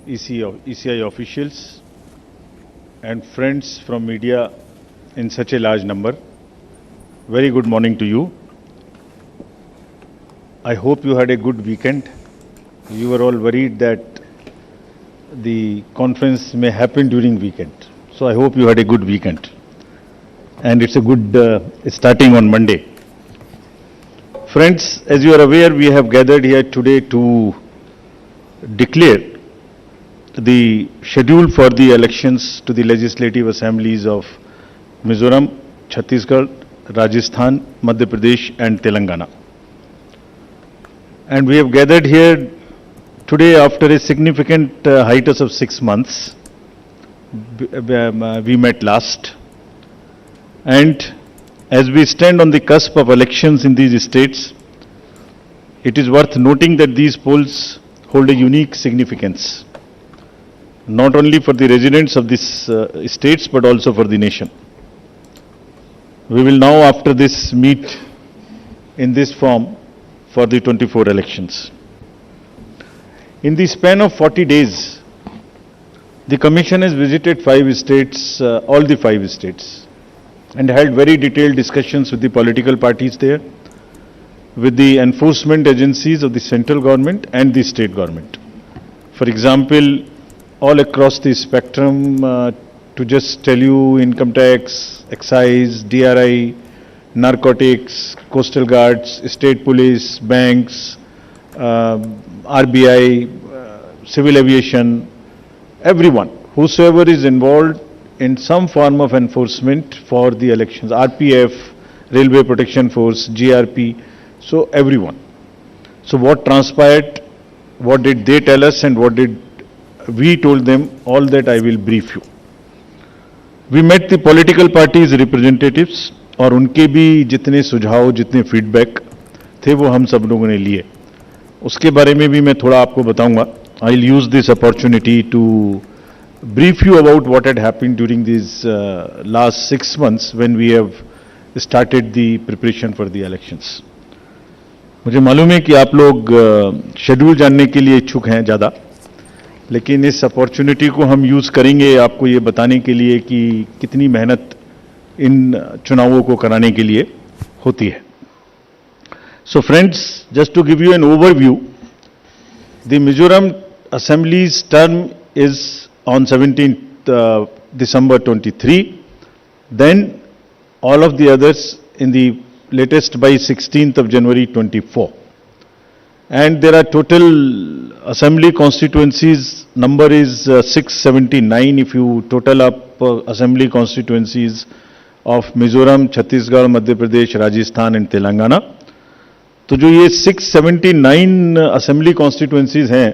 ECI officials and friends from media in such a large number. Very good morning to you. I hope you had a good weekend. You were all worried that the conference may happen during weekend. So I hope you had a good weekend. And it's a good starting on Monday. Friends, as you are aware, we have gathered here today to declare the schedule for the elections to the legislative assemblies of Mizoram, Chhattisgarh, Rajasthan, Madhya Pradesh and Telangana. And we have gathered here today after a significant hiatus of 6 months. We met last. And as we stand on the cusp of elections in these states, it is worth noting that these polls hold a unique significance, not only for the residents of these states but also for the nation. We will now after this meet in this form for the 24 elections. In the span of 40 days, the Commission has visited 5 states, all the 5 states, and held very detailed discussions with the political parties there, with the enforcement agencies of the central government and the state government. For example, all across the spectrum, to just tell you, income tax, excise, DRI, narcotics, coastal guards, state police, banks, RBI, civil aviation, everyone, whosoever is involved in some form of enforcement for the elections, RPF, Railway Protection Force, GRP, so everyone. So what transpired, what did they tell us and what did we told them, all that I will brief you. We met the political parties representatives और उनके भी जितने सुझाव, जितने feedback थे वो हम सब लोगों ने लिए. उसके बारे में भी मैं थोड़ा आपको बताऊंगा. I'll use this opportunity to brief you about what had happened during these last 6 months when we have started the preparation for the elections. मुझे मालूम है कि आप लोग शेड्यूल जानने के लिए इच्छुक हैं ज़्यादा, लेकिन इस अपॉर्चुनिटी को हम यूज़ करेंगे आपको ये बताने के लिए कि कितनी मेहनत इन चुनावों को कराने के लिए होती है. So friends, just to give you an overview, the Mizoram Assembly's term is on 17th December 23, then all of the others in the latest by 16th of January 24. And there are total assembly constituencies, number is 679 if you total up assembly constituencies of Mizoram, Chhattisgarh, Madhya Pradesh, Rajasthan and Telangana. तो जो ये 679 assembly constituencies हैं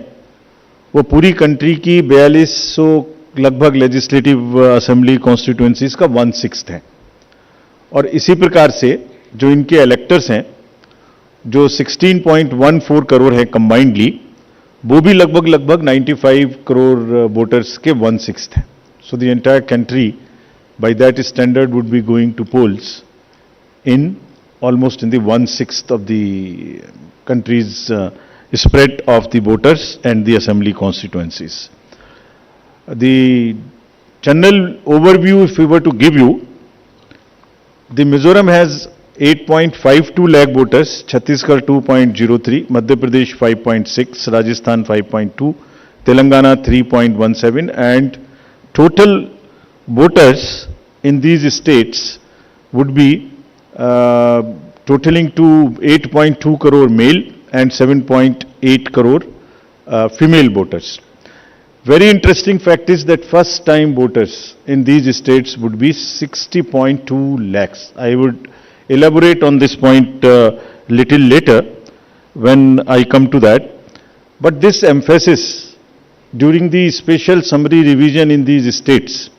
वो पूरी country की 4200 लगभग legislative assembly constituencies का 1/6 है. और इसी प्रकार से जो इनके इलेक्टर्स हैं जो 16.14 करोड़ है कंबाइंडली, वो भी लगभग 95 करोड़ वोटर्स के 1/6 हैं. So the entire country by that standard would be going to polls in almost in the 1/6 of the country's spread of the voters and the assembly constituencies. The general overview, if we were to give you, the Mizoram has 8.52 lakh voters, Chhattisgarh 2.03, Madhya Pradesh 5.6, Rajasthan 5.2, Telangana 3.17, and total voters in these states would be totaling to 8.2 crore male and 7.8 crore female voters. Very interesting fact is that first time voters in these states would be 60.2 lakhs. I would elaborate on this point little later when I come to that. But this emphasis during the special summary revision in these states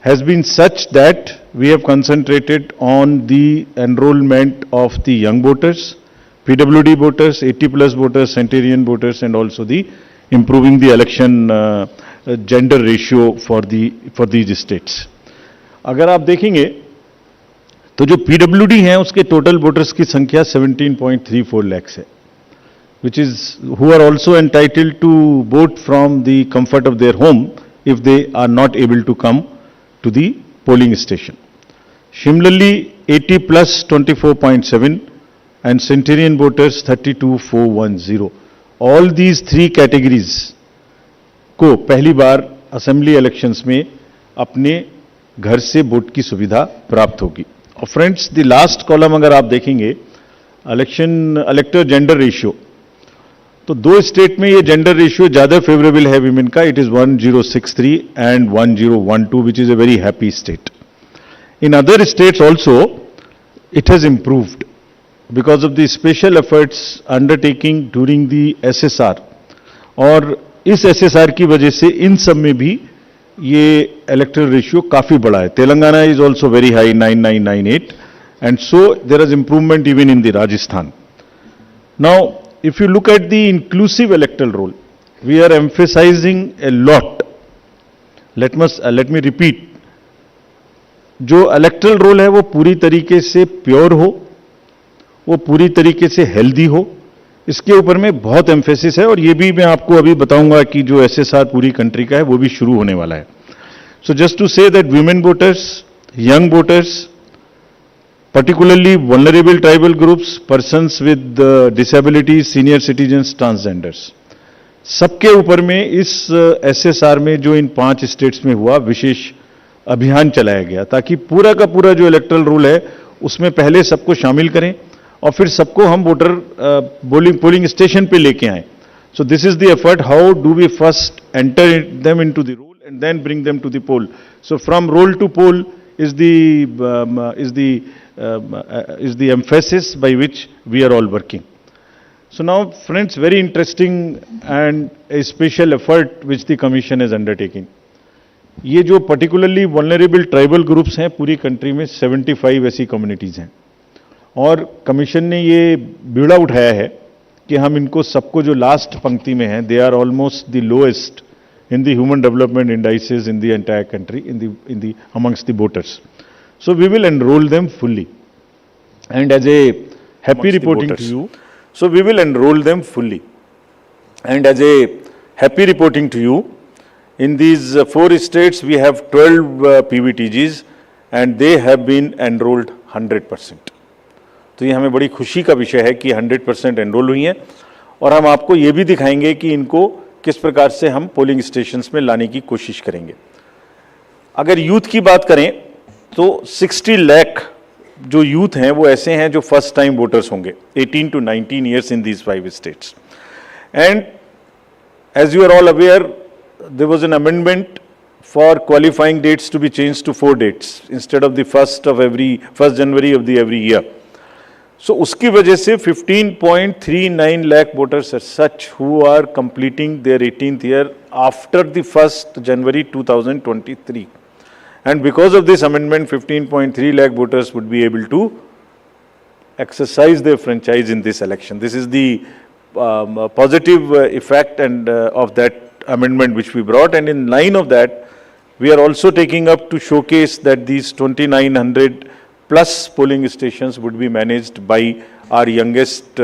has been such that we have concentrated on the enrollment of the young voters, PWD voters, 80 plus voters, centenarian voters, and also the improving the election gender ratio for these states. अगर आप देखेंगे तो जो PWD हैं उसके total voters की संख्या 17.34 लाख है. who are also entitled to vote from the comfort of their home if they are not able to come to the polling station. Similarly, 80 plus 24.7 and centenarian voters 32,410. All these three categories को पहली बार assembly elections में अपने घर से vote की सुविधा प्राप्त होगी. और फ्रेंड्स, द लास्ट कॉलम अगर आप देखेंगे इलेक्टर जेंडर रेशियो, तो दो स्टेट में ये जेंडर रेशियो ज्यादा फेवरेबल है विमेन का. It is 1063 and 1012, which is a very happy state. In other states also it has improved because of the special efforts undertaking during the SSR. और इस SSR की वजह से इन सब में भी ये electoral ratio काफी बड़ा है. Telangana is also very high, 9998, and so there is improvement even in the Rajasthan. Now, if you look at the inclusive electoral roll, we are emphasizing a lot. Let me repeat. जो electoral roll है वो पूरी तरीके से pure हो, वो पूरी तरीके से हेल्दी हो, इसके ऊपर में बहुत एम्फेसिस है. और ये भी मैं आपको अभी बताऊंगा कि जो एसएसआर पूरी कंट्री का है वो भी शुरू होने वाला है. So just to say that women voters, young voters, particularly vulnerable tribal groups, persons with disabilities, senior citizens, transgenders, सबके ऊपर में इस एसएसआर में जो इन 5 स्टेट्स में हुआ विशेष अभियान चलाया गया, ताकि पूरा का पूरा जो इलेक्टरल रूल है उसमें पहले सबको शामिल करें और फिर सबको हम वोटर पोलिंग स्टेशन पे लेके आए. So this is the effort. How do we first enter them into the roll and then bring them to the poll. So from roll to poll is the emphasis by which we are all working. So now, friends, very interesting and a special effort which the commission is undertaking. ये जो particularly vulnerable tribal groups हैं पूरी country में 75 ऐसी communities हैं, और commission ने ये बीड़ा उठाया है कि हम इनको सबको जो लास्ट पंक्ति में हैं, they are almost the lowest in the human development indices in the entire country, in the amongst the voters. So we will enroll them fully. And as a happy reporting to you, so we will enroll them fully. And as a happy reporting to you, in these 4 states we have 12 PVTGs and they have been enrolled 100%. तो ये हमें बड़ी खुशी का विषय है कि 100% enrol हुई हैं, और हम आपको ये भी दिखाएंगे कि इनको किस प्रकार से हम पोलिंग स्टेशंस में लाने की कोशिश करेंगे. अगर यूथ की बात करें तो 60 लाख जो यूथ हैं वो ऐसे हैं जो फर्स्ट टाइम वोटर्स होंगे, 18 to 19 years in these 5 states. And as you are all aware, there was an amendment for qualifying dates to be change to 4 dates instead of the 1 January of the every year. So उसकी वजह से 15.39 lakh voters are such who are completing their 18th year after the 1st January 2023. And because of this amendment, 15.3 lakh voters would be able to exercise their franchise in this election. This is the positive effect and of that amendment which we brought. And in line of that, we are also taking up to showcase that these 2,900 plus polling stations would be managed by our youngest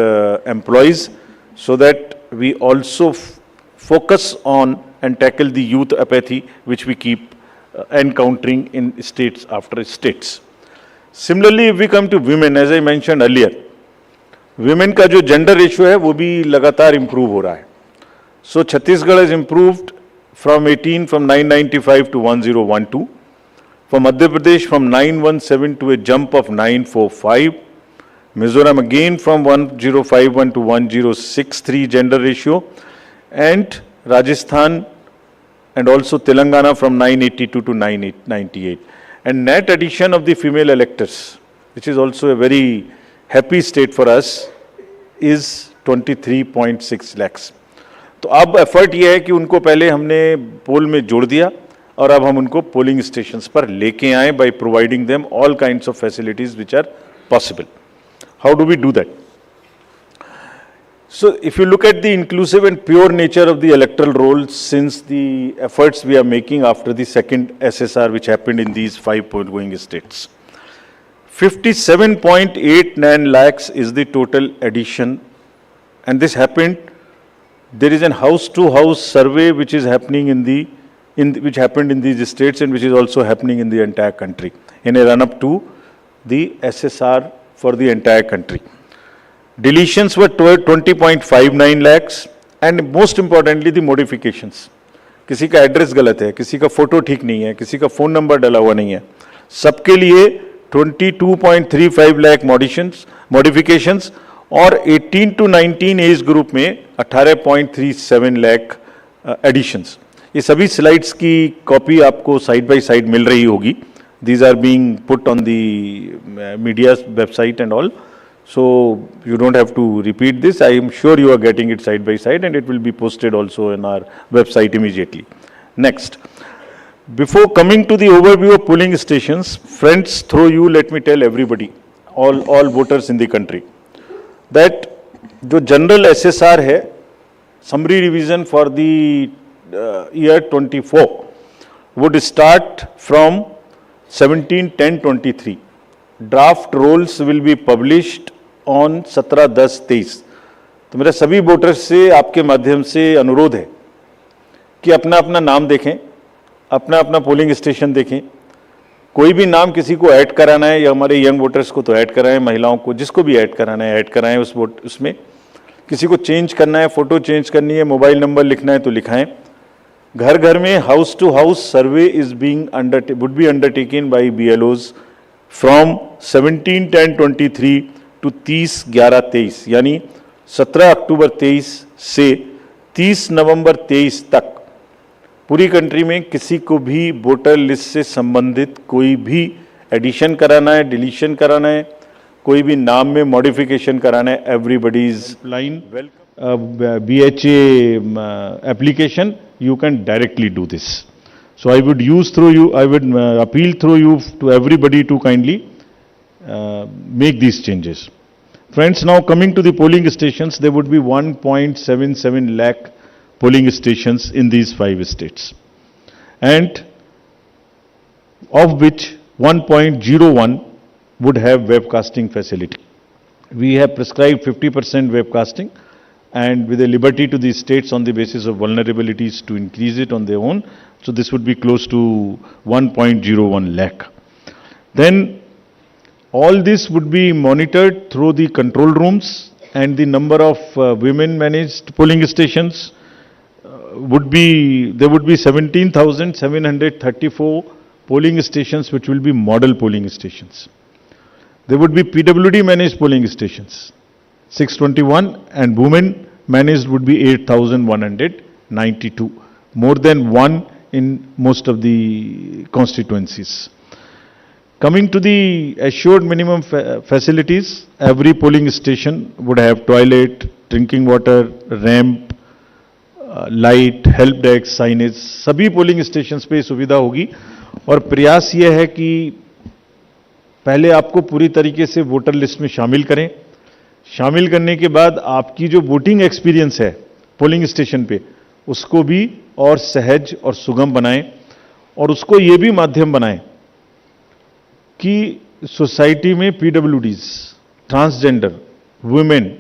employees, so that we also focus on and tackle the youth apathy which we keep encountering in states after states. Similarly, if we come to women, as I mentioned earlier, women का जो gender ratio है वो भी लगातार improve हो रहा है. So Chhattisgarh has improved from 995 to 1012. For Madhya Pradesh, from 917 to a jump of 945. Mizoram again from 1051 to 1063 gender ratio. And Rajasthan and also Telangana from 982 to 998. And net addition of the female electors, which is also a very happy state for us, is 23.6 lakhs. तो अब effort ये है कि उनको पहले हमने पोल में जोड़ दिया और अब हम उनको पोलिंग स्टेशंस पर लेके आए by providing them all kinds of facilities which are possible. How do we do that? So if you look at the inclusive and pure nature of the electoral roll, since the efforts we are making after the second SSR which happened in these 5 going states, 57.89 lakhs is the total addition and this happened. There is an house-to-house survey which is happening which happened in these states and which is also happening in the entire country in a run-up to the SSR for the entire country. Deletions were 20.59 lakhs, and most importantly the modifications. किसी का address गलत है, किसी का photo ठीक नहीं है, किसी का फोन नंबर डाला हुआ नहीं है, सबके लिए 22.35 लाख मॉडिफिकेशंस और 18 to 19 एज ग्रुप में 18.37 लाख एडिशंस. ये सभी स्लाइड्स की कॉपी आपको साइड बाय साइड मिल रही होगी. These are being put on the media's website and all. So you don't have to repeat this. I am sure you are getting it side by side, and it will be posted also in our website immediately. Next, before coming to the overview of polling stations, friends, through you, let me tell everybody, all voters in the country, that जो general SSR है, summary revision for the year 24 would start from 17/10/23. Draft rolls will be published on 17/10/23. तो मेरा सभी voters से आपके माध्यम से अनुरोध है कि अपना अपना नाम देखें, अपना अपना पोलिंग स्टेशन देखें. कोई भी नाम किसी को ऐड कराना है, या हमारे यंग वोटर्स को तो ऐड कराएं, महिलाओं को जिसको भी ऐड कराना है ऐड कराएं उसमें. किसी को चेंज करना है, फोटो चेंज करनी है, मोबाइल नंबर लिखना है तो लिखाएं. घर घर में house to house survey would be undertaken by BLOs from 17/10/23 to 30/11/23, यानी 17 अक्टूबर 23 से 30 नवंबर 23 तक पूरी कंट्री में किसी को भी वोटर लिस्ट से संबंधित कोई भी एडिशन कराना है, डिलीशन कराना है, कोई भी नाम में मॉडिफिकेशन कराना है, everybody is line BHA application, you can directly do this. So I would appeal through you to everybody to kindly make these changes. Friends, now coming to the polling stations, there would be 1.77 lakh polling stations in these 5 states, and of which 1.01 would have webcasting facility. We have prescribed 50% webcasting, and with a liberty to the states on the basis of vulnerabilities to increase it on their own. So this would be close to 1.01 lakh. Then all this would be monitored through the control rooms, and the number of women managed polling stations there would be 17,734 polling stations which will be model polling stations. There would be PWD managed polling stations 621, and women managed would be 8,192, more than one in most of the constituencies. Coming to the assured minimum facilities, every polling station would have toilet, drinking water, ramp, light, help desk, signage. सभी polling stations पे सुविधा होगी, और प्रयास ये है कि पहले आपको पूरी तरीके से वोटर लिस्ट में शामिल करें. शामिल करने के बाद आपकी जो वोटिंग एक्सपीरियंस है पोलिंग स्टेशन पे, उसको भी और सहज और सुगम बनाएं, और उसको ये भी माध्यम बनाएं कि सोसाइटी में PWDs, transgender, women,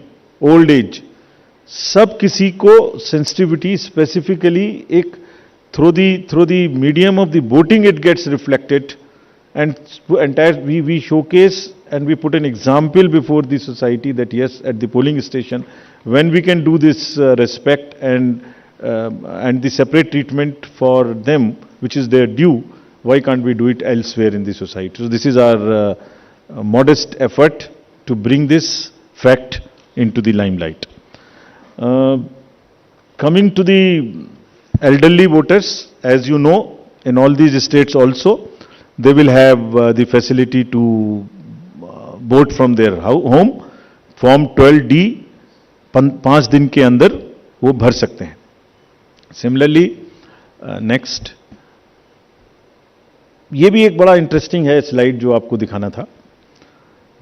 old age, सब किसी को सेंसिटिविटी स्पेसिफिकली एक through the medium of the voting it gets reflected, and entire we showcase and we put an example before the society that yes, at the polling station, when we can do this respect and the separate treatment for them which is their due, why can't we do it elsewhere in the society? So this is our modest effort to bring this fact into the limelight. Coming to the elderly voters, as you know, in all these states also, they will have the facility to vote from their home. Form 12D 5 दिन के अंदर वो भर सकते हैं. Similarly, next, ये भी एक बड़ा इंटरेस्टिंग है स्लाइड जो आपको दिखाना था.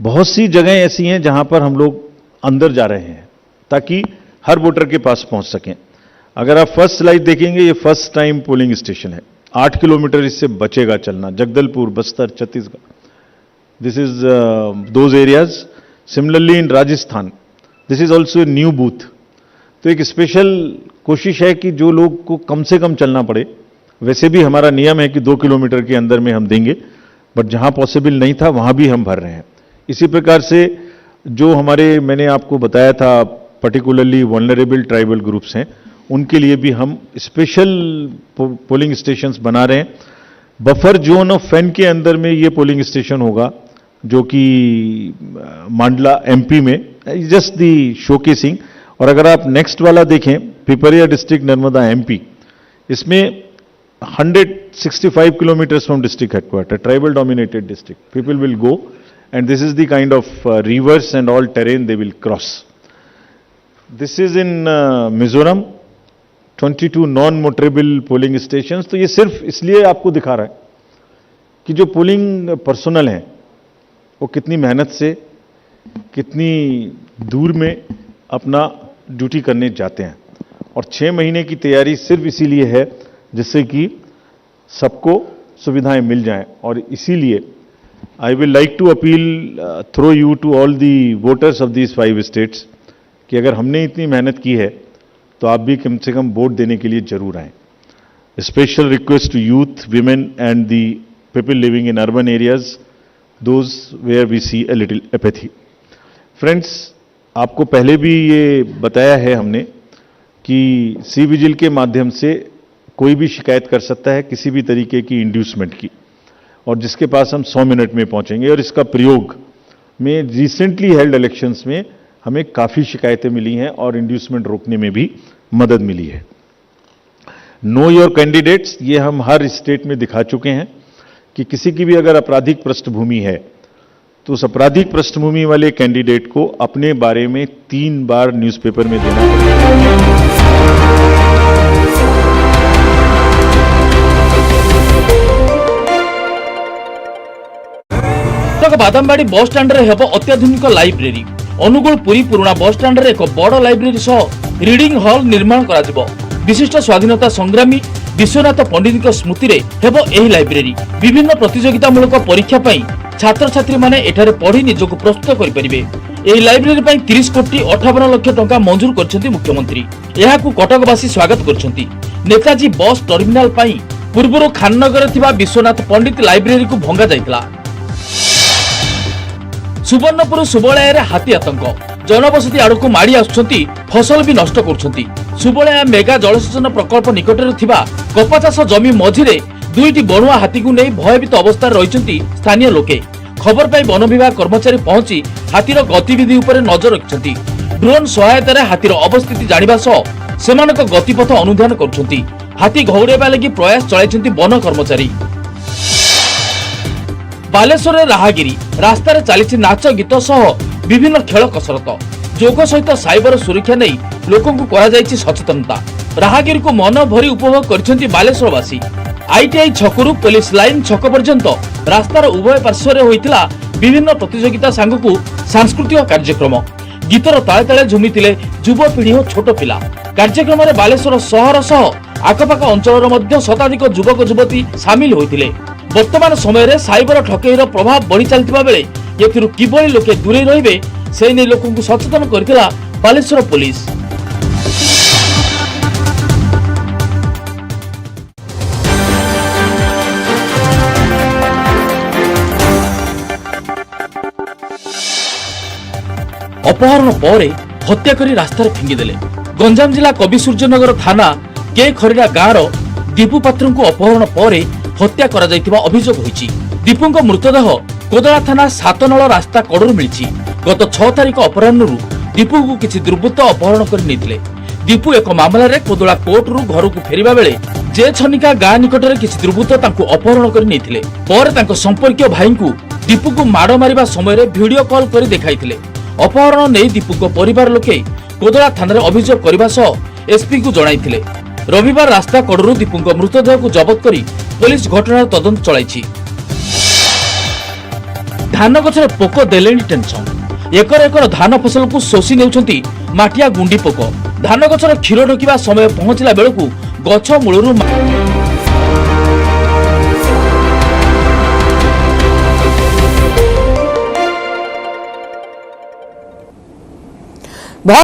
बहुत सी जगहें ऐसी हैं जहां पर हम लोग अंदर जा रहे हैं ताकि हर वोटर के पास पहुंच सकें. अगर आप फर्स्ट स्लाइड देखेंगे, ये फर्स्ट टाइम पोलिंग स्टेशन है. 8 किलोमीटर इससे बचेगा चलना. Jagdalpur, Bastar, Chhattisgarh, this is those areas. Similarly, in Rajasthan, this is also a new booth. तो एक स्पेशल कोशिश है कि जो लोग को कम से कम चलना पड़े, वैसे भी हमारा नियम है कि 2 किलोमीटर के अंदर में हम देंगे, बट जहां पॉसिबल नहीं था वहां भी हम भर रहे हैं। इसी प्रकार से जो हमारे, मैंने आपको बताया था, पर्टिकुलरली वल्नरेबल ट्राइबल ग्रुप्स हैं, उनके लिए भी हम स्पेशल पोलिंग स्टेशंस बना रहे हैं। बफर जोन ऑफ फैन के अंदर में ये पोलिंग स्टेशन होगा, जो कि मांडला एमपी में, जस्ट दी शोकेसिंग। और अगर आप नेक्स्ट वाला देखें, पिपरिया डिस्ट्रिक्ट नर्मदा एमपी, इसमें 165 kilometers from district headquarters, tribal dominated district. People will go and this is the kind of rivers and all terrain they will cross. This is in Mizoram, 22 non-motorable polling stations. तो ये सिर्फ इसलिए आपको दिखा रहा है कि जो पोलिंग पर्सनल हैं वो कितनी मेहनत से, कितनी दूर में अपना ड्यूटी करने जाते हैं। और 6 महीने की तैयारी सिर्फ इसीलिए है जिससे कि सबको सुविधाएं मिल जाएं। और इसीलिए I will like to appeal through you to all the voters of these 5 states कि अगर हमने इतनी मेहनत की है तो आप भी कम से कम वोट देने के लिए जरूर आएं। Special request to youth, women and the people living in urban areas, those where we see a little apathy. Friends, आपको पहले भी ये बताया है हमने कि सी विजिल के माध्यम से कोई भी शिकायत कर सकता है किसी भी तरीके की इंड्यूसमेंट की, और जिसके पास हम 100 मिनट में पहुंचेंगे। और इसका प्रयोग में रिसेंटली हेल्ड इलेक्शंस में हमें काफ़ी शिकायतें मिली हैं और इंड्यूसमेंट रोकने में भी मदद मिली है। नो योर कैंडिडेट्स, ये हम हर स्टेट में दिखा चुके हैं कि किसी की भी अगर आपराधिक पृष्ठभूमि है तो उस आपराधिक पृष्ठभूमि वाले कैंडिडेट को अपने बारे में 3 बार न्यूज़पेपर में देना पड़ेगा। बादामबाड़ी बस स्टैंड रे हेबो अत्याधुनिक लाइब्रेरी। अनुगुल पुरी पुराना बस स्टैंड रे एक बड़ लाइब्रेरी सह रीडिंग हॉल निर्माण करा जिवो। विशिष्ट स्वाधीनता संग्रामी विश्वनाथ पंडित स्मृति रे हेबो एही लाइब्रेरी। विभिन्न प्रतियोगितामूलक परीक्षा पई छात्र छात्री माने एठारे पढ़ी निजको प्रस्तुत करि परिबे। एही लाइब्रेरी पई 30 कोटी 58 लाख टंका मंजूर करछन्ती मुख्यमंत्री। एहाकू कटकवासी स्वागत करछन्ती। नेताजी बस टर्मिनाल पई पूर्वरो खाननगर थिबा विश्वनाथ पंडित लाइब्रेरी को भंगा जायतला। सुवर्णपुर सुबलया हाथी आतंक, जनबसती आड़क माड़ी आसुछंती, फसल भी नष्ट करुछंती। सुबलया मेगा जलसेचन प्रकल्प निकटरे थिबा कपा चाष जमी मझिरे 2टी बणुआ हाथी को नहीं भयभीत अवस्था रहिछंती स्थानीय लोके। खबर पाई वन विभाग कर्मचारी पहुंची हाथीर गतिविधि उपरे नजर रखिछंती। ड्रोन सहायतारे हाथीर अवस्थिति जानिबा सह सेमानक गतिपथ अनुध्यान करुछंती। हाथी घौड़ाइबा लागि प्रयास चलाइछंती वन कर्मचारी। बालेश्वर राहागिरी रास्तार चली नाच गीत सह विभिन्न खेल कसरत जोग सहित साइबर सुरक्षा नहीं लोकों को करा जायछि सचेतनता। राहागिरी को मन भरी उपभोग करछंती बालेश्वरवासी। आईटीआई छकरू पुलिस लाइन छक पर्यंत रास्तार उभय पार्श्व होइतिला विभिन्न प्रतियोगिता सांगकू सांस्कृतिक कार्यक्रम। गीतर ताले ताले झुमितिले युवपीढ़ी और छोट पिला। कार्यक्रम में बालेश्वर सहर सह आखपाख अंचल शताधिक युवक युवती सामिल होइतिले। वर्तमान समय रे साइबर ठकेईर प्रभाव बढ़ी चलतिबा बेले एथिरु किभली लोके दूरे रहिबे से नै लोकंकु सचेतन करथिला बालेश्वर पुलिस। अपहरण पर हत्या करी रास्तार फिंगिदेले। गंजाम जिला कविसूर्यनगर थाना के खरीडा गाँव दीपू पात्र को अपहरण पर हत्या करा जायतिबा अभियोग होईछि। दीपूंक मृतदेह कोदला थाना 7 नळ रास्ता कड़रू मिलिछि। गत 6 तारिख अपराह्नरु दीपू को किछि दुर्बृत्त अपहरण कर नेथिले। दीपू एक मामला रे कोदला कोर्ट रु घर को फेरिबा बेले जे छनिका गाँ निकट रे किछि दुर्बृत्त तांको अपहरण कर नेथिले। पर तांको संपर्कीय भाई को दीपू को माड़ मारिबा समय रे वीडियो कॉल कर देखाइथिले। अपहरण नै दीपू को परिवार लोके कोदला थाना रे अभियोग करबा सह एसपी को जणाइथिले। रविवार रास्ता कड़रू दीपूंक मृतदेह को जबत करी पुलिस घटनार तदंत चलाइछि। धान गछरे पोक देलेनी टेंशन। एकर एकर धान फसल को शोषी नेउछंती माटिया गुंडी पोक। धान गछर क्षीर ढोकिबा समय पहुंचला बेलकू गछ मूलरू